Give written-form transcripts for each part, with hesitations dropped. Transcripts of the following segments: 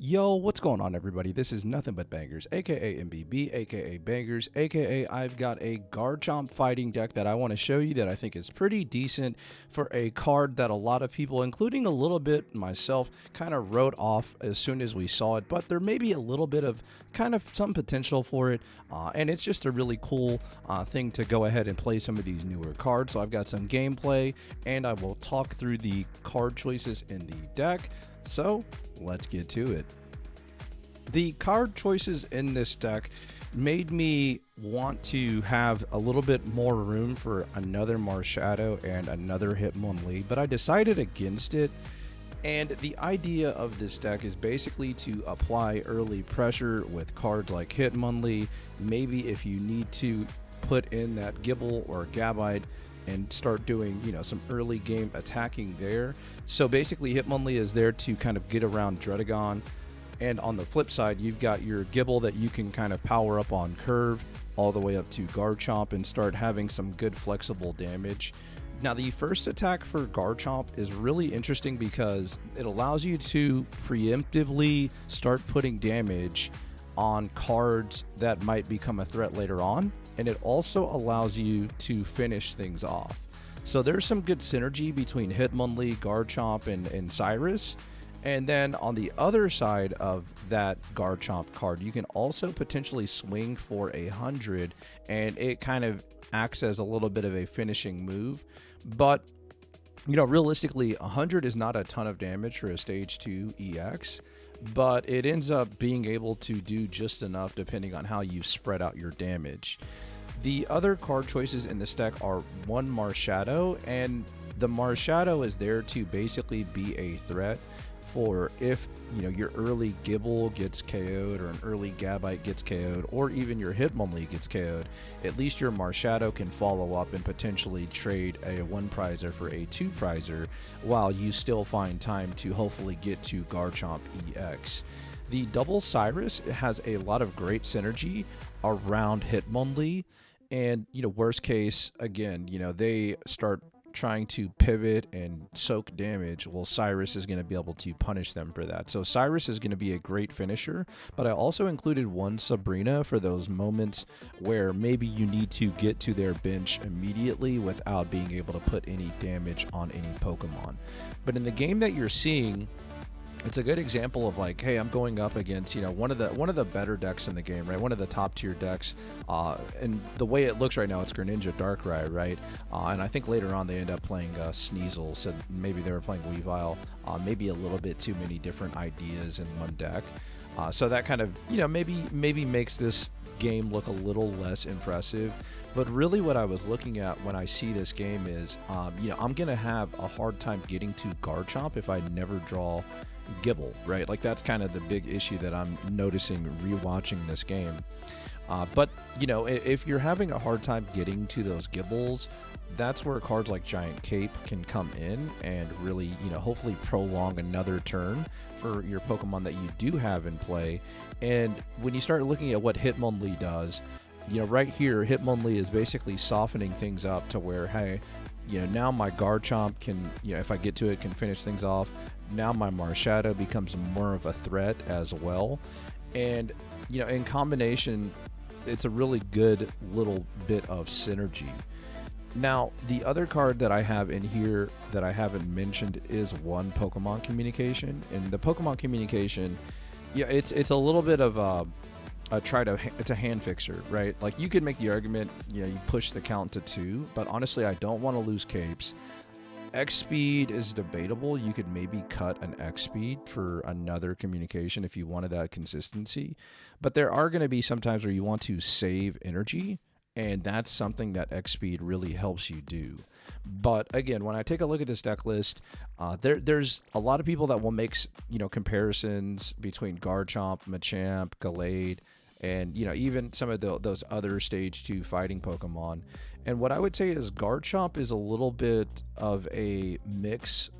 Yo, what's going on, everybody? This is Nothing But Bangers, aka MBB, aka Bangers, aka I've got a Garchomp fighting deck that I want to show you that I think is pretty decent for a card that a lot of people, including a little bit myself, kind of wrote off as soon as we saw it, but there may be a little bit of kind of some potential for it, and it's just a really cool thing to go ahead and play some of these newer cards. So I've got some gameplay, and I will talk through the card choices in the deck. So let's get to it. The card choices in this deck made me want to have a little bit more room for another Marshadow and another Hitmonlee, but I decided against it. And the idea of this deck is basically to apply early pressure with cards like Hitmonlee. Maybe if you need to put in that Gibble or Gabite and start doing, some early game attacking there. So basically Hitmonlee is there to kind of get around Dredagon. And on the flip side, you've got your Gibble that you can kind of power up on curve all the way up to Garchomp and start having some good flexible damage. Now, the first attack for Garchomp is really interesting because it allows you to preemptively start putting damage on cards that might become a threat later on. And it also allows you to finish things off. So there's some good synergy between Hitmonlee, Garchomp, and Cyrus. And then on the other side of that Garchomp card, you can also potentially swing for 100, and it kind of acts as a little bit of a finishing move. But, realistically, 100 is not a ton of damage for a stage 2 EX, but it ends up being able to do just enough depending on how you spread out your damage. The other card choices in this deck are one Marshadow, and the Marshadow is there to basically be a threat for if your early Gibble gets KO'd or an early Gabite gets KO'd or even your Hitmonlee gets KO'd, at least your Marshadow can follow up and potentially trade a 1-prizer for a 2-prizer while you still find time to hopefully get to Garchomp EX. The double Cyrus has a lot of great synergy around Hitmonlee, and worst case, again, they start trying to pivot and soak damage. Well, Cyrus is going to be able to punish them for that. So Cyrus is going to be a great finisher, but I also included one Sabrina for those moments where maybe you need to get to their bench immediately without being able to put any damage on any Pokemon. But in the game that you're seeing, it's a good example of like, hey, I'm going up against, one of the better decks in the game, right? One of the top tier decks. And the way it looks right now, it's Greninja Darkrai, right? And I think later on they end up playing Sneasel, so maybe they were playing Weavile. Maybe a little bit too many different ideas in one deck. So that kind of, maybe makes this game look a little less impressive. But really what I was looking at when I see this game is, I'm going to have a hard time getting to Garchomp if I never draw Gibble, right? Like that's kind of the big issue that I'm noticing rewatching this game. But if you're having a hard time getting to those Gibbles, that's where cards like Giant Cape can come in and really, hopefully prolong another turn for your Pokemon that you do have in play. And when you start looking at what Hitmonlee does, right here, Hitmonlee is basically softening things up to where, hey, now my Garchomp can, if I get to it, can finish things off. Now my Marshadow becomes more of a threat as well. And, in combination, it's a really good little bit of synergy. Now, the other card that I have in here that I haven't mentioned is one Pokemon Communication. And the Pokemon Communication, it's a little bit of it's a hand fixer, right? Like you could make the argument, you push the count to 2, but honestly, I don't want to lose capes. X speed is debatable. You could maybe cut an X speed for another communication if you wanted that consistency. But there are going to be some times where you want to save energy, and that's something that X speed really helps you do. But again, when I take a look at this deck list, there's a lot of people that will make comparisons between Garchomp, Machamp, Gallade, and even some of those other stage 2 fighting Pokemon. And what I would say is Garchomp is a little bit of a mix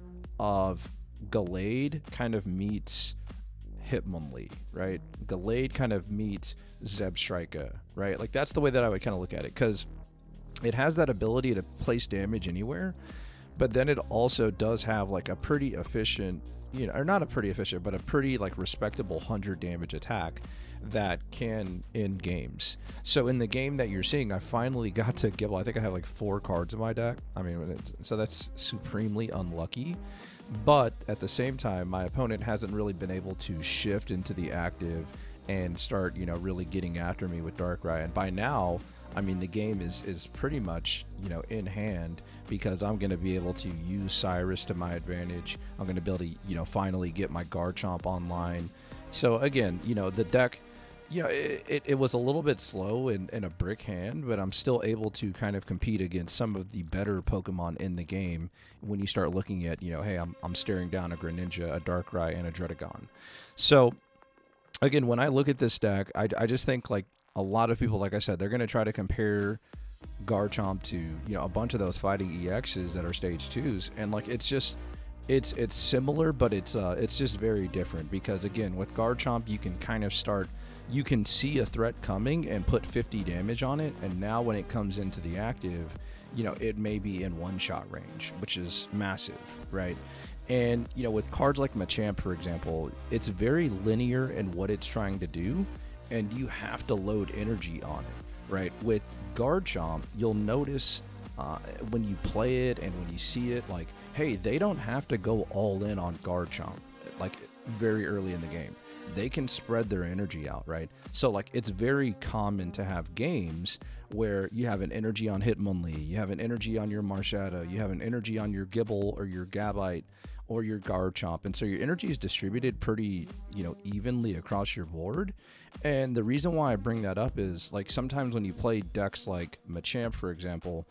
of Gallade kind of meets Hitmonlee, right? Gallade kind of meets Zebstrika, right? Like that's the way that I would kind of look at it, because it has that ability to place damage anywhere, but then it also does have like a pretty efficient or not a pretty efficient, but a pretty like respectable 100 damage attack that can end games. So in the game that you're seeing, I finally got to Gibble. I think I have like 4 cards in my deck. I mean, so that's supremely unlucky. But at the same time, my opponent hasn't really been able to shift into the active and start, really getting after me with Darkrai. And by now, I mean, the game is pretty much, in hand, because I'm going to be able to use Cyrus to my advantage. I'm going to be able to, finally get my Garchomp online. So again, the deck, it was a little bit slow in a brick hand, but I'm still able to kind of compete against some of the better Pokemon in the game when you start looking at, hey, I'm staring down a Greninja, a Darkrai, and a Druddigon. So again, when I look at this deck, I just think like a lot of people, like I said, they're going to try to compare Garchomp to, a bunch of those fighting EXs that are stage 2s. And like, it's just, it's similar, but it's just very different because again, with Garchomp, you can kind of start, you can see a threat coming and put 50 damage on it. And now when it comes into the active, it may be in one-shot range, which is massive, right? And, with cards like Machamp, for example, it's very linear in what it's trying to do, and you have to load energy on it, right? With Garchomp, you'll notice when you play it and when you see it, like, hey, they don't have to go all in on Garchomp, like, very early in the game. They can spread their energy out, right? So, like, it's very common to have games where you have an energy on Hitmonlee, you have an energy on your Marshada, you have an energy on your Gibble or your Gabite or your Garchomp, and so your energy is distributed pretty, evenly across your board. And the reason why I bring that up is, like, sometimes when you play decks like Machamp, for example,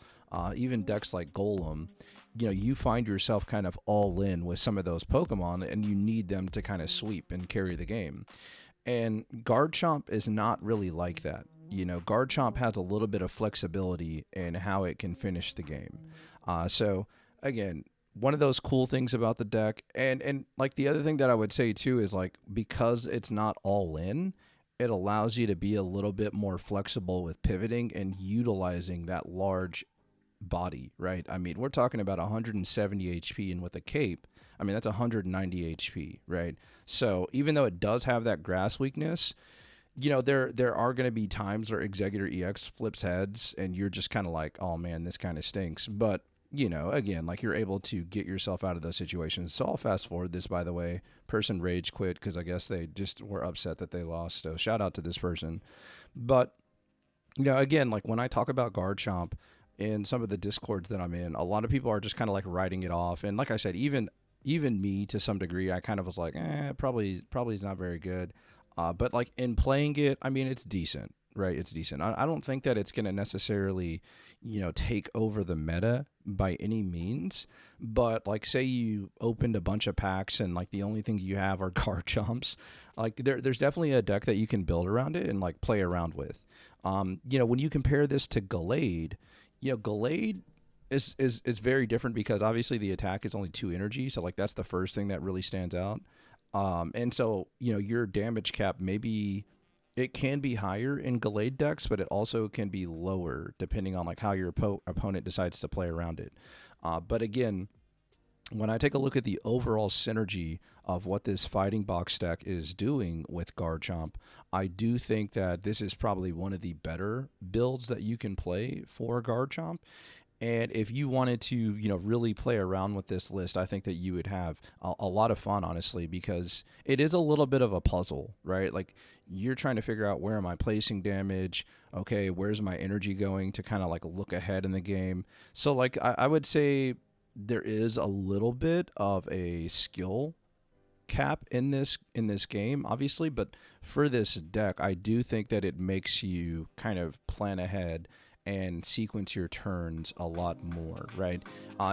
even decks like Golem, you find yourself kind of all in with some of those Pokemon, and you need them to kind of sweep and carry the game. And Garchomp is not really like that. Garchomp has a little bit of flexibility in how it can finish the game. So again, one of those cool things about the deck, and like the other thing that I would say too is, like, because it's not all in, it allows you to be a little bit more flexible with pivoting and utilizing that large body, right? I mean, we're talking about 170 HP, and with a cape, I mean, that's 190 HP, right? So even though it does have that grass weakness, there are going to be times where Executor EX flips heads and you're just kind of like, oh man, this kind of stinks. But again, like, you're able to get yourself out of those situations. So I'll fast forward this, by the way. Person rage quit because I guess they just were upset that they lost. So shout out to this person. But, again, like, when I talk about Garchomp in some of the discords that I'm in, a lot of people are just kind of like writing it off. And like I said, even me to some degree, I kind of was like, probably is not very good. But like, in playing it, I mean, it's decent, right? It's decent. I don't think that it's going to necessarily, take over the meta by any means. But like, say you opened a bunch of packs and like the only thing you have are Garchomps, like there's definitely a deck that you can build around it and like play around with. When you compare this to Gallade, Gallade is very different because obviously the attack is only 2 energy. So like, that's the first thing that really stands out. And so, your damage cap, maybe it can be higher in Gallade decks, but it also can be lower depending on like how your opponent decides to play around it. But again, when I take a look at the overall synergy of what this fighting box deck is doing with Garchomp, I do think that this is probably one of the better builds that you can play for Garchomp. And if you wanted to, really play around with this list, I think that you would have a lot of fun, honestly, because it is a little bit of a puzzle, right? Like, you're trying to figure out, where am I placing damage? Okay, where's my energy going, to kind of like look ahead in the game. So like, I would say there is a little bit of a skill cap in this game, obviously, but for this deck, I do think that it makes you kind of plan ahead and sequence your turns a lot more, right?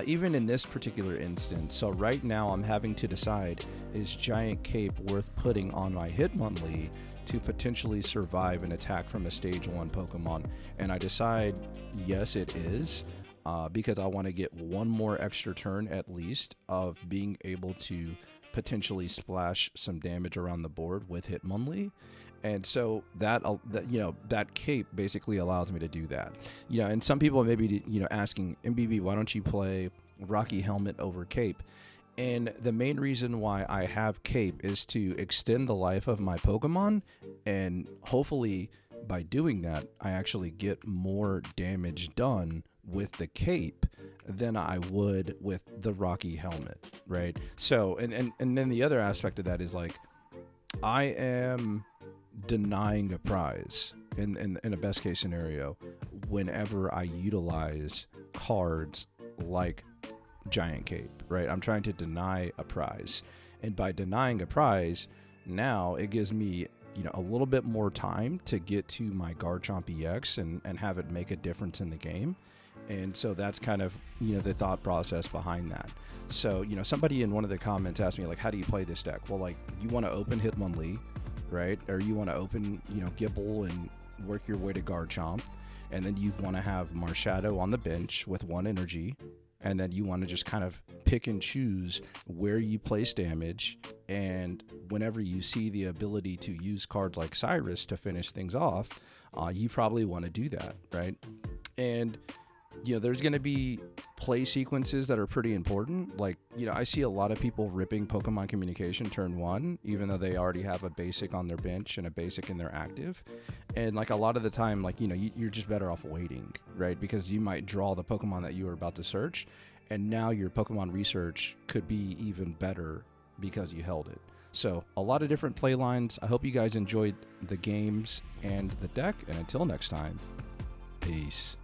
Even in this particular instance, so right now I'm having to decide, is Giant Cape worth putting on my Hitmonlee to potentially survive an attack from a stage 1 Pokemon? And I decide, yes, it is, because I want to get one more extra turn at least of being able to potentially splash some damage around the board with Hitmonlee. And so that cape basically allows me to do that. And some people may be, asking, MBB, why don't you play Rocky Helmet over Cape? And the main reason why I have Cape is to extend the life of my Pokemon, and hopefully by doing that, I actually get more damage done with the Cape than I would with the Rocky Helmet, right? So, and then the other aspect of that is like, I am denying a prize in a best case scenario whenever I utilize cards like Giant Cape, right? I'm trying to deny a prize, and by denying a prize, now it gives me, you know, a little bit more time to get to my Garchomp EX and have it make a difference in the game. And so that's kind of, you know, the thought process behind that. So, you know, somebody in one of the comments asked me, like, how do you play this deck? Well, like, you want to open Hitmonlee, right? Or you want to open, you know, Gibble and work your way to Garchomp. And then you want to have Marshadow on the bench with 1 energy. And then you want to just kind of pick and choose where you place damage. And whenever you see the ability to use cards like Cyrus to finish things off, you probably want to do that, right? And, you know, there's going to be play sequences that are pretty important. Like, you know, I see a lot of people ripping Pokemon Communication turn 1, even though they already have a basic on their bench and a basic in their active. And like a lot of the time, like, you know, you're just better off waiting, right? Because you might draw the Pokemon that you were about to search, and now your Pokemon research could be even better because you held it. So a lot of different play lines. I hope you guys enjoyed the games and the deck, and until next time, peace.